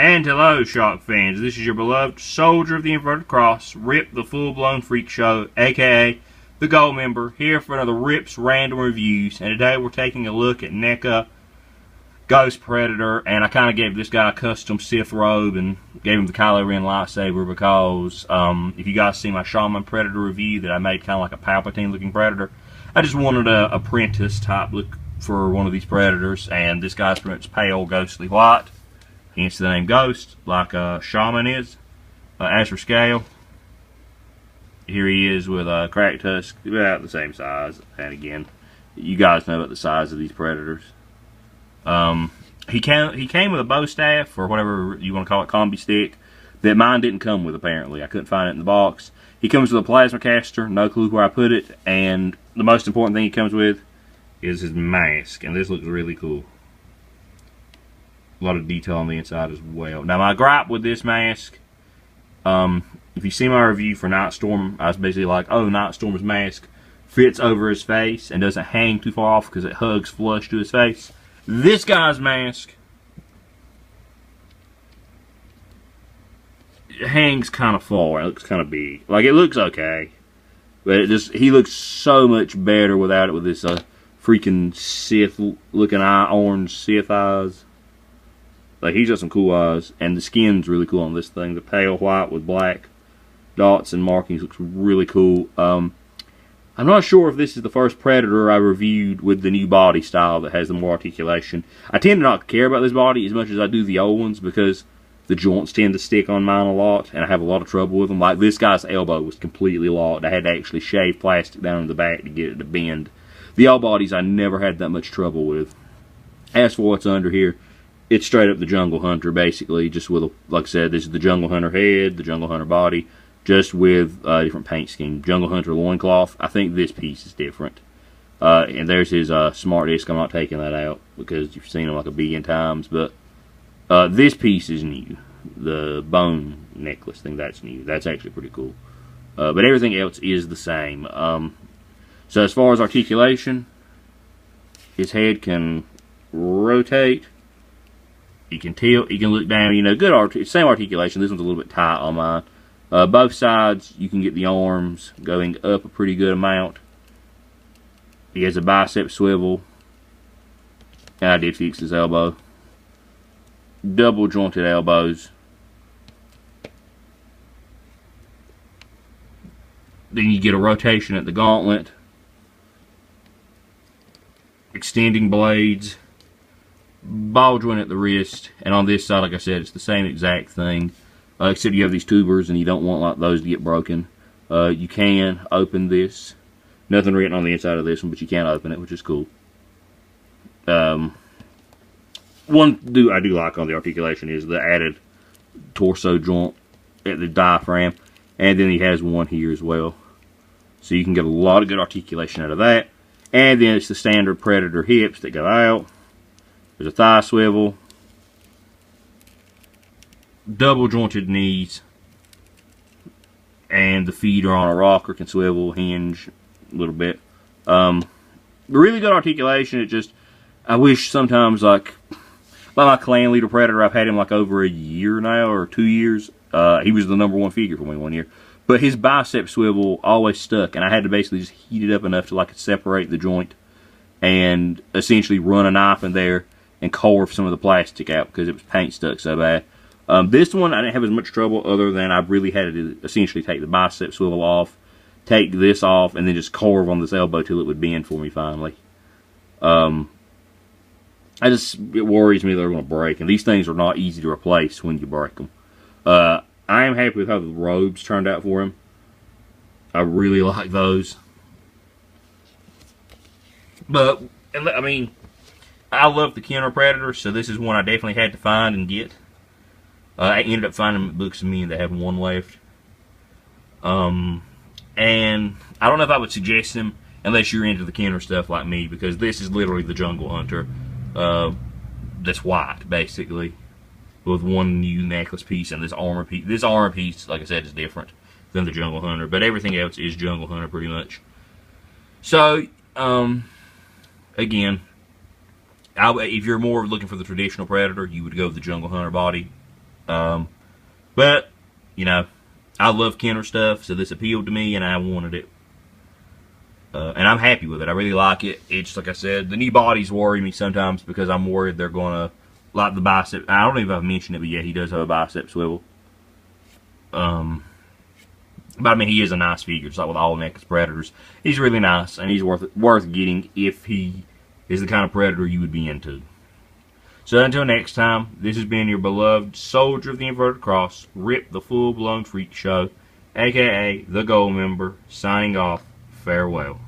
And hello, Shark fans. This is your beloved Soldier of the Inverted Cross, Rip the Full-Blown Freak Show, aka the Gold Member, here for another Rip's Random Reviews. And today we're taking a look at Neca, Ghost Predator, and I kind of gave this guy a custom Sith robe and gave him the Kylo Ren lightsaber because if you guys see my Shaman Predator review that I made kind of like a Palpatine-looking Predator, I just wanted a apprentice type look for one of these Predators, and this guy's pretty much pale, ghostly white. Hence the name Ghost, like Shaman is. As for scale, here he is with a crack tusk, about the same size. And again, you guys know about the size of these Predators. He came with a bow staff, or whatever you want to call it, combi stick, that mine didn't come with apparently. I couldn't find it in the box. He comes with a plasma caster, no clue where I put it, and the most important thing he comes with is his mask, and this looks really cool. A lot of detail on the inside as well. Now, my gripe with this mask, if you see my review for Nightstorm, I was basically like, oh, Nightstorm's mask fits over his face and doesn't hang too far off because it hugs flush to his face. This guy's mask hangs kind of far. It looks kind of big. Like, it looks okay, but he looks so much better without it, with this freaking Sith-looking orange Sith eyes. Like, he's got some cool eyes, and the skin's really cool on this thing. The pale white with black dots and markings looks really cool. I'm not sure if this is the first Predator I reviewed with the new body style that has the more articulation. I tend to not care about this body as much as I do the old ones because the joints tend to stick on mine a lot, and I have a lot of trouble with them. Like, this guy's elbow was completely locked. I had to actually shave plastic down in the back to get it to bend. The old bodies I never had that much trouble with. As for what's under here, it's straight up the Jungle Hunter, basically, just with, like I said, this is the Jungle Hunter head, the Jungle Hunter body, just with a different paint scheme. Jungle Hunter loincloth, I think this piece is different. And there's his smart disc. I'm not taking that out because you've seen him like a billion times, but this piece is new. The bone necklace thing, that's new. That's actually pretty cool. But everything else is the same. So as far as articulation, his head can rotate. You can tilt, you can look down, you know, good same articulation. This one's a little bit tight on mine. Both sides, you can get the arms going up a pretty good amount. He has a bicep swivel. And I did fix his elbow. Double jointed elbows. Then you get a rotation at the gauntlet. Extending blades. Ball joint at the wrist, and on this side, like I said, it's the same exact thing, except you have these tubers and you don't want like those to get broken. You can open this. Nothing written on the inside of this one, but you can open it, which is cool. One I do like on the articulation is the added torso joint at the diaphragm, and then he has one here as well, so you can get a lot of good articulation out of that. And then it's the standard Predator hips that go out. There's a thigh swivel, double jointed knees, and the feet are on a rocker, can swivel, hinge a little bit. Really good articulation. It just, I wish sometimes, like my clan leader Predator, I've had him like over a year now, or 2 years. He was the #1 figure for me one year. But his bicep swivel always stuck, and I had to basically just heat it up enough to like separate the joint and essentially run a knife in there and carve some of the plastic out because it was paint stuck so bad. This one, I didn't have as much trouble other than I really had to essentially take the bicep swivel off, take this off, and then just carve on this elbow till it would bend for me finally. It worries me they're going to break, and these things are not easy to replace when you break them. I am happy with how the robes turned out for him. I really like those. But, I mean, I love the Kenner Predator, so this is one I definitely had to find and get. I ended up finding them at Books of Men that have one left. And I don't know if I would suggest them unless you're into the Kenner stuff like me, because this is literally the Jungle Hunter that's white, basically, with one new necklace piece and this armor piece. This armor piece, like I said, is different than the Jungle Hunter, but everything else is Jungle Hunter pretty much. So, again, if you're more looking for the traditional Predator, you would go with the Jungle Hunter body. But, you know, I love Kenner stuff, so this appealed to me, and I wanted it. And I'm happy with it. I really like it. It's, like I said, the new bodies worry me sometimes because I'm worried they're going to, like the bicep. I don't even know if I've mentioned it, but yeah, he does have a bicep swivel. But I mean, he is a nice figure, just like with all Neca's Predators. He's really nice, and he's worth getting if he is the kind of Predator you would be into. So until next time, this has been your beloved Soldier of the Inverted Cross, Rip the Full-Blown Freak Show, aka the Gold Member, signing off. Farewell.